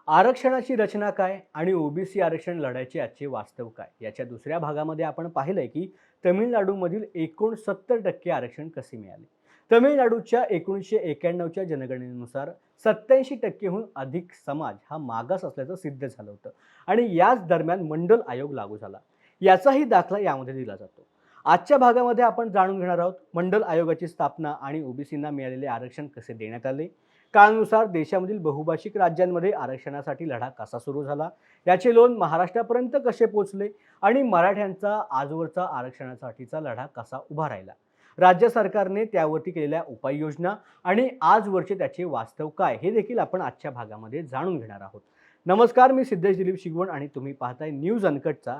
आरक्षणाची रचना काय आणि ओबीसी आरक्षण लढ्याचे आजचे वास्तव काय याच्या दुसऱ्या भागामध्ये आपण पाहिलंय की तमिळनाडूमधील एकूण 70% आरक्षण कसे मिळाले. तमिळनाडूच्या 1991च्या जनगणनेनुसार 87%हून अधिक समाज हा मागास असल्याचं सिद्ध झालं होतं आणि याच दरम्यान मंडल आयोग लागू झाला. याचाही दाखला यामध्ये दिला जातो. आजच्या भागामध्ये आपण जाणून घेणार आहोत मंडल आयोगाची स्थापना आणि ओबीसींना मिळालेले आरक्षण कसे देण्यात आले. काळानुसार देशामधील बहुभाषिक राज्यांमध्ये आरक्षणासाठी लढा कसा सुरू झाला, याचे लोन महाराष्ट्रापर्यंत कसे पोहोचले आणि मराठ्यांचा आजवरचा आरक्षणासाठीचा लढा कसा उभा राहिला. राज्य सरकारने त्यावरती केलेल्या उपाययोजना आणि आजवरचे त्याचे वास्तव काय हे देखील आपण आजच्या भागामध्ये जाणून घेणार आहोत. नमस्कार, मी सिद्धेश दिलीप शिगवण आणि तुम्ही पाहताय न्यूज अनकटचा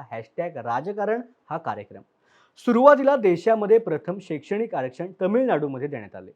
#राजकारण हा कार्यक्रम. सुरुवातीला देशामध्ये प्रथम शैक्षणिक आरक्षण तमिळनाडूमध्ये देण्यात आले.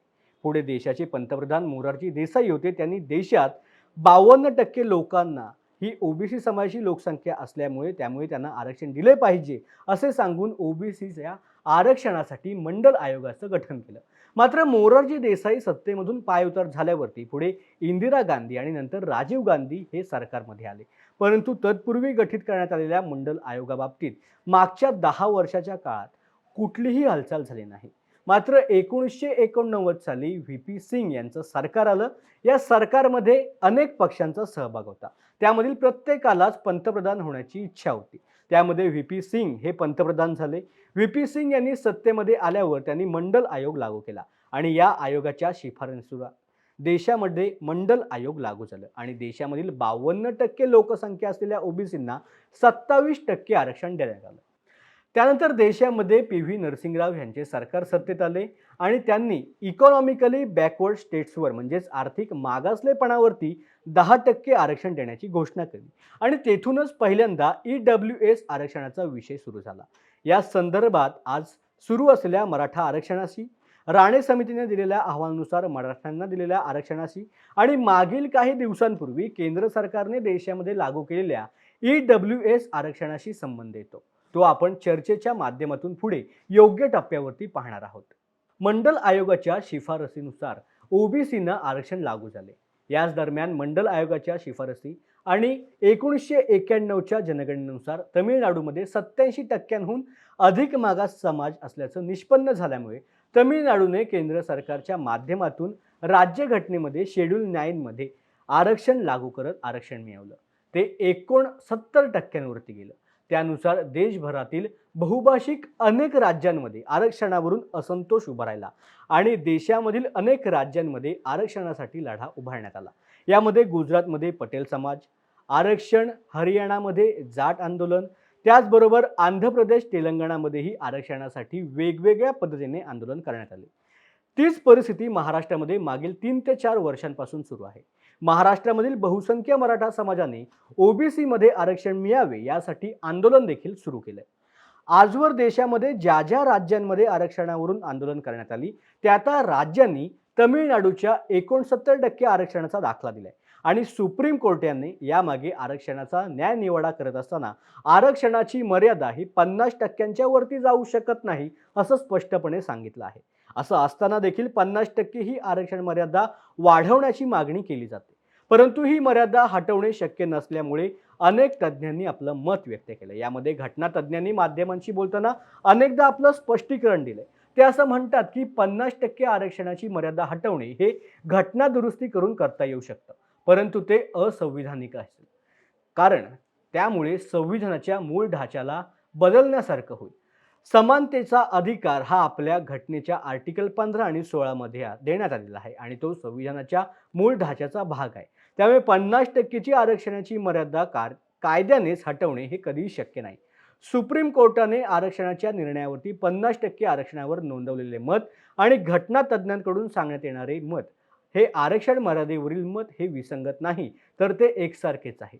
पुढे देशाचे पंतप्रधान मोरारजी देसाई होते. त्यांनी देशात 52% लोकांना ही ओबीसी समाजाची लोकसंख्या असल्यामुळे त्यामुळे त्यांना आरक्षण दिले पाहिजे असे सांगून ओबीसीच्या आरक्षणासाठी मंडल आयोगाचं गठन केलं. मात्र मोरारजी देसाई सत्तेमधून पायउतार झाल्यावरती पुढे इंदिरा गांधी आणि नंतर राजीव गांधी हे सरकारमध्ये आले. परंतु तत्पूर्वी गठीत करण्यात आलेल्या मंडल आयोगाबाबतीत मागच्या 10 वर्षाच्या काळात कुठलीही हालचाल झाली नाही. मात्र 1989 साली व्ही.पी. सिंग यांचं सरकार आलं. या सरकारमध्ये अनेक पक्षांचा सहभाग होता. त्यामधील प्रत्येकालाच पंतप्रधान होण्याची इच्छा होती. त्यामध्ये व्ही.पी. सिंग हे पंतप्रधान झाले. व्ही.पी. सिंग यांनी सत्तेमध्ये आल्यावर त्यांनी मंडल आयोग लागू केला आणि या आयोगाच्या शिफारशीनुसार देशामध्ये मंडल आयोग लागू झालं आणि देशामधील 52% लोकसंख्या असलेल्या ओबीसींना 27% आरक्षण देण्यात आलं. त्यानंतर देशामध्ये पी.व्ही. नरसिंहराव यांचे सरकार सत्तेत आले आणि त्यांनी इकॉनॉमिकली बॅकवर्ड स्टेट्सवर म्हणजेच आर्थिक मागासलेपणावरती 10% आरक्षण देण्याची घोषणा केली आणि तेथूनच पहिल्यांदा EWS आरक्षणाचा विषय सुरू झाला. या संदर्भात आज सुरू असलेल्या मराठा आरक्षणाशी, राणे समितीने दिलेल्या अहवालानुसार मराठ्यांना दिलेल्या आरक्षणाशी आणि मागील काही दिवसांपूर्वी केंद्र सरकारने देशामध्ये लागू केलेल्या EWS आरक्षणाशी संबंध येतो. तो आपण चर्चेच्या माध्यमातून पुढे योग्य टप्प्यावरती पाहणार आहोत. मंडल आयोगाच्या शिफारसीनुसार ओबीसींना आरक्षण लागू झाले. याच दरम्यान मंडल आयोगाच्या शिफारसी आणि 1991च्या जनगणनेनुसार तमिळनाडूमध्ये 87%हून अधिक मागास समाज असल्याचं निष्पन्न झाल्यामुळे तमिळनाडूने केंद्र सरकारच्या माध्यमातून राज्यघटनेमध्ये शेड्यूल 9 मध्ये आरक्षण लागू करत आरक्षण मिळवलं. ते 69% गेलं. त्यानुसार देशभरातील बहुभाषिक अनेक राज्यांमध्ये आरक्षणावरून असंतोष उभा राहिला आणि देशामधील अनेक राज्यांमध्ये आरक्षणासाठी लढा उभारण्यात आला. यामध्ये गुजरातमध्ये पटेल समाज आरक्षण, हरियाणामध्ये जाट आंदोलन, त्याचबरोबर आंध्र प्रदेश, तेलंगणामध्येही आरक्षणासाठी वेगवेगळ्या पद्धतीने आंदोलन करण्यात आले. तीच परिस्थिती महाराष्ट्रामध्ये मागील 3 ते 4 वर्षांपासून सुरू आहे. महाराष्ट्रामधील बहुसंख्य मराठा समाजाने ओबीसी मध्ये आरक्षण मिळावे यासाठी आंदोलन देखील सुरू केले. आजवर देशामध्ये ज्या ज्या राज्यांमध्ये आरक्षणावरून आंदोलन करण्यात आली त्या राज्यांनी तमिळनाडूच्या 69% आरक्षणाचा दाखला दिलाय आणि सुप्रीम कोर्ट यांनी यामागे आरक्षणाचा न्याय निवाडा करत असताना आरक्षणाची मर्यादा ही 50%च्या वरती जाऊ शकत नाही असं स्पष्टपणे सांगितलं आहे. असं असताना देखील 50% ही आरक्षण मर्यादा वाढवण्याची मागणी केली जाते. परंतु ही मर्यादा हटवणे शक्य नसल्यामुळे अनेक तज्ज्ञांनी आपलं मत व्यक्त केलं. यामध्ये घटना तज्ज्ञांनी माध्यमांशी बोलताना अनेकदा आपलं स्पष्टीकरण दिले. ते असं म्हणतात की 50% आरक्षणाची मर्यादा हटवणे हे घटना दुरुस्ती करून करता येऊ शकतं, परंतु ते असंविधानिक असेल, कारण त्यामुळे संविधानाच्या मूळ ढाच्याला बदलण्यासारखं होईल. समानतेचा अधिकार हा आपल्या घटनेच्या आर्टिकल 15 आणि 16 मध्ये देण्यात आलेला आहे आणि तो संविधानाच्या मूळ ढाच्याचा भाग आहे. त्यामुळे 50%ची आरक्षणाची मर्यादा कायद्यानेच हटवणे हे कधीही शक्य नाही. सुप्रीम कोर्टाने आरक्षणाच्या निर्णयावरती 50% आरक्षणावर नोंदवलेले मत आणि घटना तज्ज्ञांकडून सांगण्यात येणारे मत हे आरक्षण मर्यादेवरील मत हे विसंगत नाही, तर ते एकसारखेच आहे.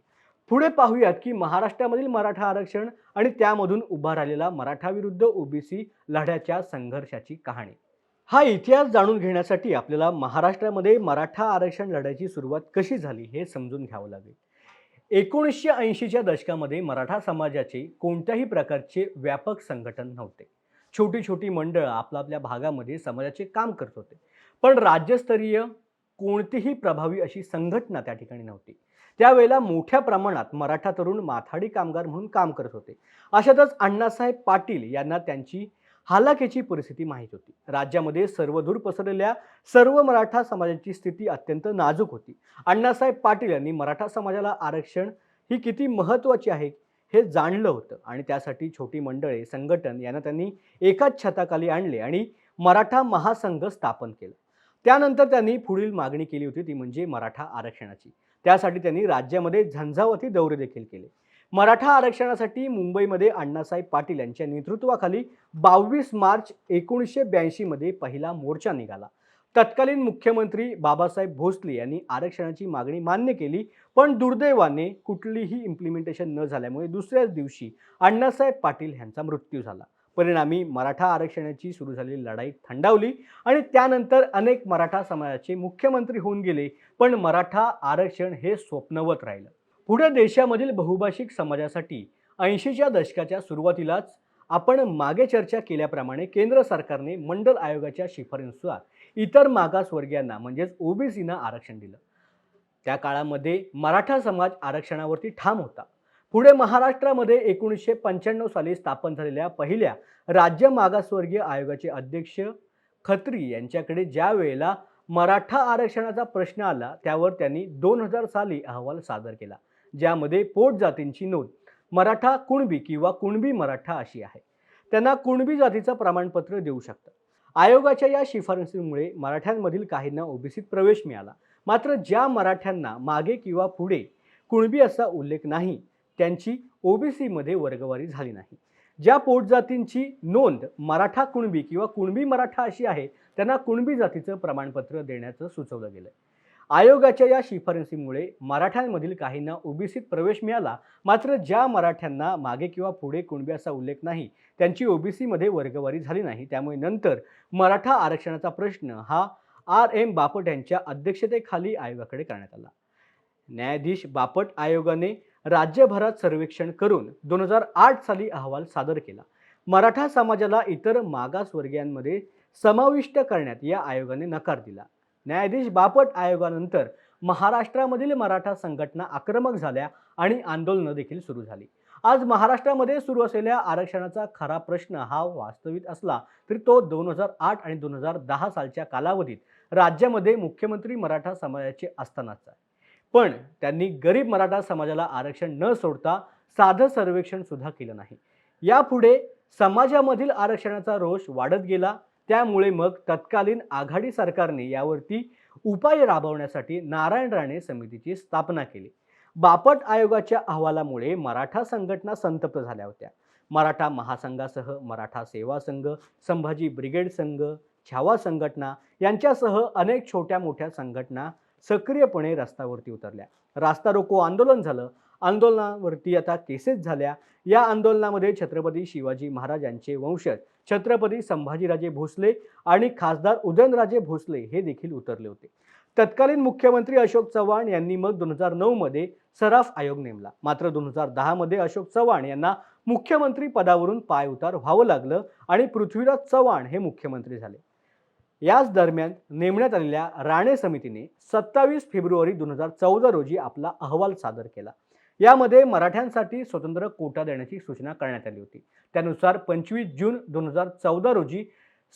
पुढे पाहूयात की महाराष्ट्रामधील मराठा आरक्षण आणि त्यामधून उभा राहिलेला मराठा विरुद्ध ओबीसी लढ्याच्या संघर्षाची कहाणी. हा इतिहास जाणून घेण्यासाठी आपल्याला महाराष्ट्रामध्ये मराठा आरक्षण लढ्याची सुरुवात कशी झाली हे समजून घ्यावं लागेल. 1980च्या दशकामध्ये मराठा समाजाचे कोणत्याही प्रकारचे व्यापक संघटन नव्हते. छोटी छोटी मंडळं आपल्या भागामध्ये समाजाचे काम करत होते, पण राज्यस्तरीय कोणतीही प्रभावी अशी संघटना त्या ठिकाणी नव्हती. त्यावेळेला मोठ्या प्रमाणात मराठा तरुण माथाडी कामगार म्हणून काम करत होते. अशातच अण्णासाहेब पाटील यांना त्यांची हालाखीची परिस्थिती माहीत होती. राज्यामध्ये सर्वदूर पसरलेल्या सर्व मराठा समाजाची स्थिती अत्यंत नाजूक होती. अण्णासाहेब पाटील यांनी मराठा समाजाला आरक्षण ही किती महत्त्वाची आहे हे जाणलं होतं आणि त्यासाठी छोटी मंडळे, संघटन यांना त्यांनी एकाच छताखाली आणले आणि मराठा महासंघ स्थापन केला. त्यानंतर त्यांनी पुढील मागणी केली होती, ती म्हणजे मराठा आरक्षणाची. त्यासाठी त्यांनी राज्यामध्ये झंझावाती दौरे देखील केले. मराठा आरक्षणासाठी मुंबईमध्ये अण्णासाहेब पाटील यांच्या नेतृत्वाखाली 22 मार्च 1982 मध्ये पहिला मोर्चा निघाला. तत्कालीन मुख्यमंत्री बाबासाहेब भोसले यांनी आरक्षणाची मागणी मान्य केली, पण दुर्दैवाने कुठलीही इम्प्लिमेंटेशन न झाल्यामुळे दुसऱ्याच दिवशी अण्णासाहेब पाटील यांचा मृत्यू झाला. परिणामी मराठा आरक्षणाची सुरू झालेली लढाई थंडावली आणि त्यानंतर अनेक मराठा समाजाचे मुख्यमंत्री होऊन गेले, पण मराठा आरक्षण हे स्वप्नवत राहिलं. पुढे देशामधील बहुभाषिक समाजासाठी 80च्या दशकाच्या सुरुवातीलाच आपण मागे चर्चा केल्याप्रमाणे केंद्र सरकारने मंडल आयोगाच्या शिफारसीनुसार इतर मागासवर्गीयांना म्हणजेच ओबीसींना आरक्षण दिलं. त्या काळामध्ये मराठा समाज आरक्षणावरती ठाम होता. पुढे महाराष्ट्रामध्ये 1995 साली स्थापन झालेल्या पहिल्या राज्य मागासवर्गीय आयोगाचे अध्यक्ष खत्री यांच्याकडे ज्या वेळेला मराठा आरक्षणाचा प्रश्न आला, त्यावर त्यांनी 2000 साली अहवाल सादर केला, ज्यामध्ये पोट जातींची नोंद मराठा कुणबी किंवा कुणबी मराठा अशी आहे. त्यांना कुणबी जातीचं प्रमाणपत्र देऊ शकतात. आयोगाच्या या शिफारसीमुळे मराठ्यांमधील काहींना ओबीसीत प्रवेश मिळाला. मात्र ज्या मराठ्यांना मागे किंवा पुढे कुणबी असा उल्लेख नाही, त्यांची ओबीसीमध्ये वर्गवारी झाली नाही. ज्या पोटजातींची नोंद मराठा कुणबी किंवा कुणबी मराठा अशी आहे, त्यांना कुणबी जातीचं प्रमाणपत्र देण्याचं सुचवलं गेलं. आयोगाच्या या शिफारसीमुळे मराठ्यांमधील काहींना ओबीसीत प्रवेश मिळाला. मात्र ज्या मराठ्यांना मागे किंवा पुढे कुणबी असा उल्लेख नाही, त्यांची ओबीसीमध्ये वर्गवारी झाली नाही. त्यामुळे नंतर मराठा आरक्षणाचा प्रश्न हा R.M. बापट यांच्या अध्यक्षतेखाली आयोगाकडे करण्यात आला. न्यायाधीश बापट आयोगाने राज्यभरात सर्वेक्षण करून 2008 साली अहवाल सादर केला. मराठा समाजाला इतर मागासवर्गीयांमध्ये समाविष्ट करण्यात या आयोगाने नकार दिला. न्यायाधीश बापट आयोगानंतर महाराष्ट्रामधील मराठा संघटना आक्रमक झाल्या आणि आंदोलनं देखील सुरू झाली. आज महाराष्ट्रामध्ये सुरू असलेल्या आरक्षणाचा खरा प्रश्न हा वास्तविक असला तरी तो 2008 आणि 2010 सालच्या कालावधीत राज्यामध्ये मुख्यमंत्री मराठा समाजाचे असतानाचा आहे. पण त्यांनी गरीब मराठा समाजाला आरक्षण न सोडता साधं सर्वेक्षण सुद्धा केलं नाही. यापुढे समाजामधील आरक्षणाचा रोष वाढत गेला. त्यामुळे मग तत्कालीन आघाडी सरकारने यावरती उपाय राबवण्यासाठी नारायण राणे समितीची स्थापना केली. बापट आयोगाच्या अहवालामुळे मराठा संघटना संतप्त झाल्या होत्या. मराठा महासंघासह मराठा सेवा संघ, संभाजी ब्रिगेड संघ, छावा संघटना यांच्यासह अनेक छोट्या मोठ्या संघटना सक्रियपणे रस्त्यावरती उतरल्या. रास्ता रोको आंदोलन झालं. आंदोलनावरती आता केसेस झाल्या. या आंदोलनामध्ये छत्रपती शिवाजी महाराज यांचे वंशज छत्रपती संभाजीराजे भोसले आणि खासदार उदयनराजे भोसले हे देखील उतरले होते. तत्कालीन मुख्यमंत्री अशोक चव्हाण यांनी मग 2009 मध्ये सराफ आयोग नेमला. मात्र 2010 मध्ये अशोक चव्हाण यांना मुख्यमंत्री पदावरून पायउतार व्हावं लागलं आणि पृथ्वीराज चव्हाण हे मुख्यमंत्री झाले. याच दरम्यान नेमण्यात आलेल्या राणे समितीने 27 फेब्रुवारी 2014 रोजी आपला अहवाल सादर केला. यामध्ये मराठ्यांसाठी स्वतंत्र कोटा देण्याची सूचना करण्यात आली होती. त्यानुसार 25 जून 2014 रोजी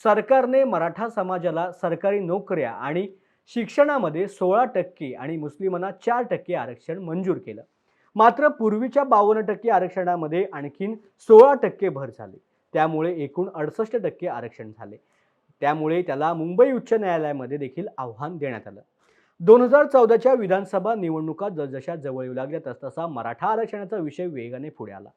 सरकारने मराठा समाजाला सरकारी नोकऱ्या आणि शिक्षणामध्ये 16% आणि मुस्लिमांना 4% आरक्षण मंजूर केलं. मात्र पूर्वीच्या 52% आरक्षणामध्ये आणखीन 16% भर झाली. त्यामुळे एकूण 68% आरक्षण झाले. त्यामुळे त्याला मुंबई उच्च न्यायालयामध्ये देखील आव्हान देण्यात आलं. 2014च्या विधानसभा निवडणुका जसजशा जवळ येऊ लागल्या तसतसा मराठा आरक्षणाचा विषय वेगाने पुढे आला.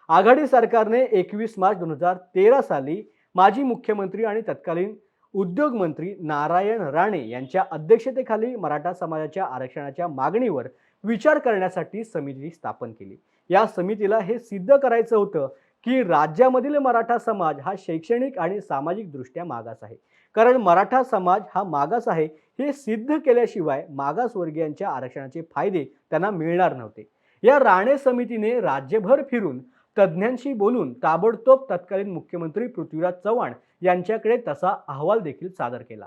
आघाडी सरकारने 21 मार्च 2013 साली माजी मुख्यमंत्री आणि तत्कालीन उद्योग मंत्री नारायण राणे यांच्या अध्यक्षतेखाली मराठा समाजाच्या आरक्षणाच्या मागणीवर विचार करण्यासाठी समिती स्थापन केली. या समितीला हे सिद्ध करायचं होतं की राज्यामधील मराठा समाज हा शैक्षणिक आणि सामाजिक दृष्ट्या मागास आहे. कारण मराठा समाज हा मागास आहे हे सिद्ध केल्याशिवाय मागासवर्गीयांच्या आरक्षणाचे फायदे त्यांना मिळणार नव्हते. या राणे समितीने राज्यभर फिरून तज्ज्ञांशी बोलून ताबडतोब तत्कालीन मुख्यमंत्री पृथ्वीराज चव्हाण यांच्याकडे तसा अहवाल देखील सादर केला.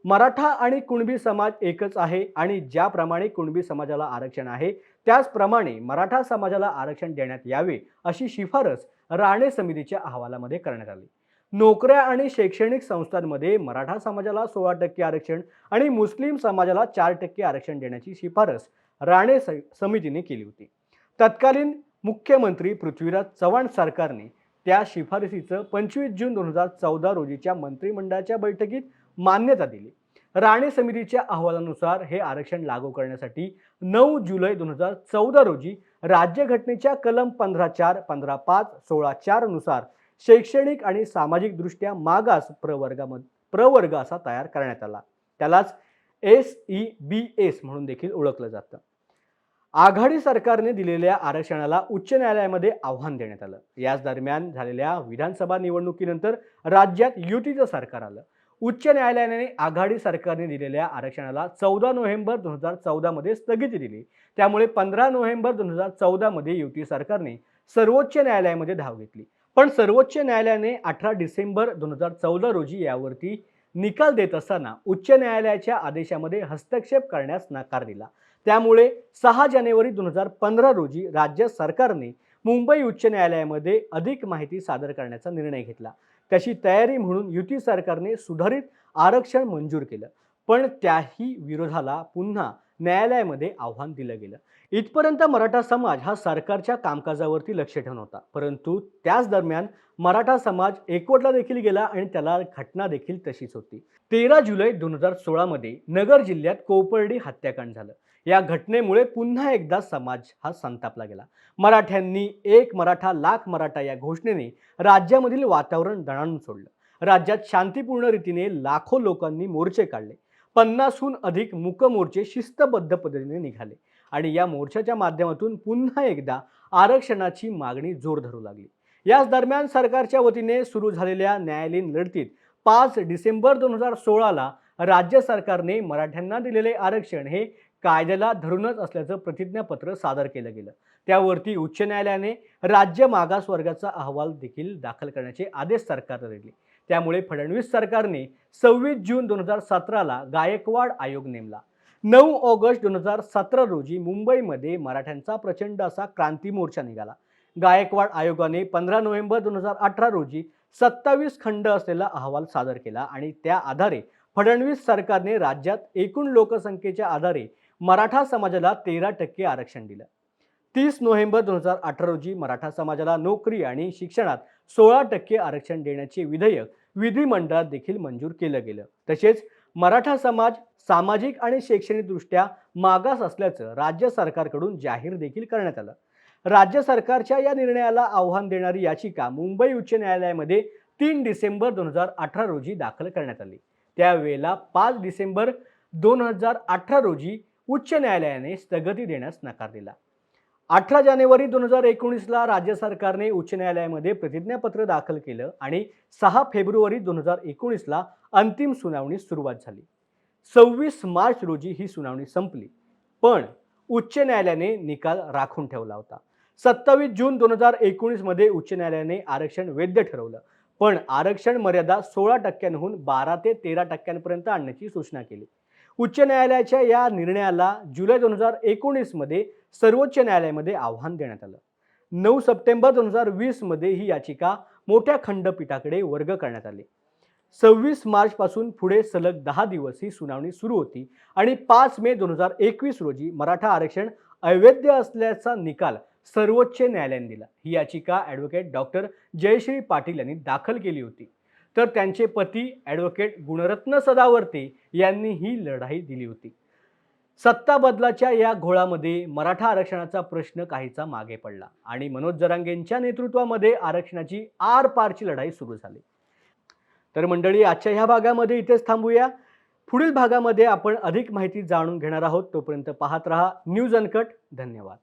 मराठा आणि कुणबी समाज एकच आहे आणि ज्याप्रमाणे कुणबी समाजाला आरक्षण आहे त्याचप्रमाणे मराठा समाजाला आरक्षण देण्यात यावे अशी शिफारस राणे समितीच्या अहवालामध्ये करण्यात आली. नोकऱ्या आणि शैक्षणिक संस्थांमध्ये मराठा समाजाला 16% आरक्षण आणि मुस्लिम समाजाला 4% आरक्षण देण्याची शिफारस राणे समितीने केली होती. तत्कालीन मुख्यमंत्री पृथ्वीराज चव्हाण सरकारने त्या शिफारसीचं 25 जून 2014 रोजीच्या मंत्रिमंडळाच्या बैठकीत मान्यता दिली. राणे समितीच्या अहवालानुसार हे आरक्षण लागू करण्यासाठी 9 जुलै 2014 रोजी राज्यघटनेच्या कलम 15(4), 15(5), 16(4) नुसार शैक्षणिक आणि सामाजिक दृष्ट्या मागास प्रवर्ग असा तयार करण्यात आला. त्यालाच SEBS म्हणून देखील ओळखलं जातं. आघाडी सरकारने दिलेल्या आरक्षणाला उच्च न्यायालयामध्ये आव्हान देण्यात आलं. याच दरम्यान झालेल्या विधानसभा निवडणुकीनंतर राज्यात युतीचं सरकार आलं. उच्च न्यायालयाने आघाडी सरकारने दिलेल्या आरक्षणाला 14 नोव्हेंबर 2014 मध्ये स्थगिती दिली. त्यामुळे 15 नोव्हेंबर 2014 मध्ये युती सरकारने सर्वोच्च न्यायालयामध्ये धाव घेतली. पण सर्वोच्च न्यायालयाने 18 डिसेंबर 2014 रोजी यावरती निकाल देत असताना उच्च न्यायालयाच्या आदेशामध्ये हस्तक्षेप करण्यास नकार दिला. त्यामुळे 6 जानेवारी 2015 रोजी राज्य सरकारने मुंबई उच्च न्यायालयामध्ये अधिक माहिती सादर करण्याचा निर्णय घेतला. त्याची तयारी म्हणून युती सरकारने सुधारित आरक्षण मंजूर केलं. पण त्याही विरोधाला पुन्हा न्यायालयामध्ये आव्हान दिलं गेलं. इथपर्यंत मराठा समाज हा सरकारच्या कामकाजावरती लक्ष ठेवून होता. परंतु त्याच दरम्यान मराठा समाज एकवटला देखील गेला आणि त्याला घटना देखील तशीच होती. 13 जुलै 2016 मध्ये नगर जिल्ह्यात कोपर्डी हत्याकांड झालं. या घटनेमुळे पुन्हा एकदा समाज हा संतापला गेला. मराठ्यांनी एक मराठा लाख मराठा या घोषणेने राज्यामधील वातावरण दणाणून सोडलं. राज्यात शांतीपूर्ण रीतीने लाखो लोकांनी मोर्चे काढले. 50हून अधिक मूक मोर्चे शिस्तबद्ध पद्धतीने निघाले आणि या मोर्चाच्या माध्यमातून पुन्हा एकदा आरक्षणाची मागणी जोर धरू लागली. याच दरम्यान सरकारच्या वतीने सुरू झालेल्या न्यायालयीन लढतीत 5 डिसेंबर 2016 ला राज्य सरकारने मराठ्यांना दिलेले आरक्षण हे कायद्याला धरूनच असल्याचं प्रतिज्ञापत्र सादर केलं गेलं. त्यावरती उच्च न्यायालयाने राज्य मागासवर्गाचा अहवाल देखील दाखल करण्याचे आदेश सरकारला दिले. त्यामुळे फडणवीस सरकारने 26 जून 2017 ला गायकवाड आयोग नेमला. 9 ऑगस्ट 2017 रोजी मुंबईमध्ये मराठ्यांचा प्रचंड असा क्रांती मोर्चा निघाला. गायकवाड आयोगाने 15 नोव्हेंबर 2018 रोजी 27 खंड असलेला अहवाल सादर केला आणि त्या आधारे फडणवीस सरकारने राज्यात एकूण लोकसंख्येच्या आधारे मराठा समाजाला 13% आरक्षण दिलं. 30 नोव्हेंबर 2018 रोजी मराठा समाजाला नोकरी आणि शिक्षणात 16% आरक्षण देण्याचे विधेयक विधिमंडळात देखील मंजूर केलं गेलं. तसेच मराठा समाज सामाजिक आणि शैक्षणिकदृष्ट्या मागास असल्याचं राज्य सरकारकडून जाहीर देखील करण्यात आलं. राज्य सरकारच्या या निर्णयाला आव्हान देणारी याचिका मुंबई उच्च न्यायालयामध्ये 3 डिसेंबर 2018 रोजी दाखल करण्यात आली. त्यावेळेला 5 डिसेंबर 2018 रोजी उच्च न्यायालयाने स्थगिती देण्यास नकार दिला. 18 जानेवारी 2019 ला राज्य सरकारने उच्च न्यायालयामध्ये प्रतिज्ञापत्र दाखल केलं आणि 6 फेब्रुवारी 2019 ला अंतिम सुनावणीस सुरुवात झाली. 26 मार्च रोजी ही सुनावणी संपली. पण उच्च न्यायालयाने निकाल राखून ठेवला होता. 27 जून 2019 मध्ये उच्च न्यायालयाने आरक्षण वैध ठरवलं. पण आरक्षण मर्यादा 16%हून 12 ते 13% आणण्याची सूचना केली. उच्च न्यायालयाच्या या निर्णयाला जुलै 2019 मध्ये सर्वोच्च न्यायालयामध्ये आव्हान देण्यात आलं. 9 सप्टेंबर 2020 मध्ये ही याचिका मोठ्या खंडपीठाकडे वर्ग करण्यात आली. 26 मार्च पासून पुढे सलग 10 दिवस ही सुनावणी सुरू होती आणि 5 मे 2021 रोजी मराठा आरक्षण अवैध असल्याचा निकाल सर्वोच्च न्यायालयाने दिला. ही याचिका ॲडव्होकेट डॉक्टर जयश्री पाटील यांनी दाखल केली होती. तर त्यांचे पती ॲडव्होकेट गुणरत्न सदावर्ते यांनी ही लढाई दिली होती. सत्ता बदलाच्या या घोळामध्ये मराठा आरक्षणाचा प्रश्न काहीसा मागे पडला आणि मनोज जरांगेंच्या नेतृत्वामध्ये आरक्षणाची आरपारची लढाई सुरू झाली. तर मंडळी, आजच्या ह्या भागामध्ये इथेच थांबूया. पुढील भागामध्ये आपण अधिक माहिती जाणून घेणार आहोत. तोपर्यंत पाहत रहा न्यूज अनकट. धन्यवाद.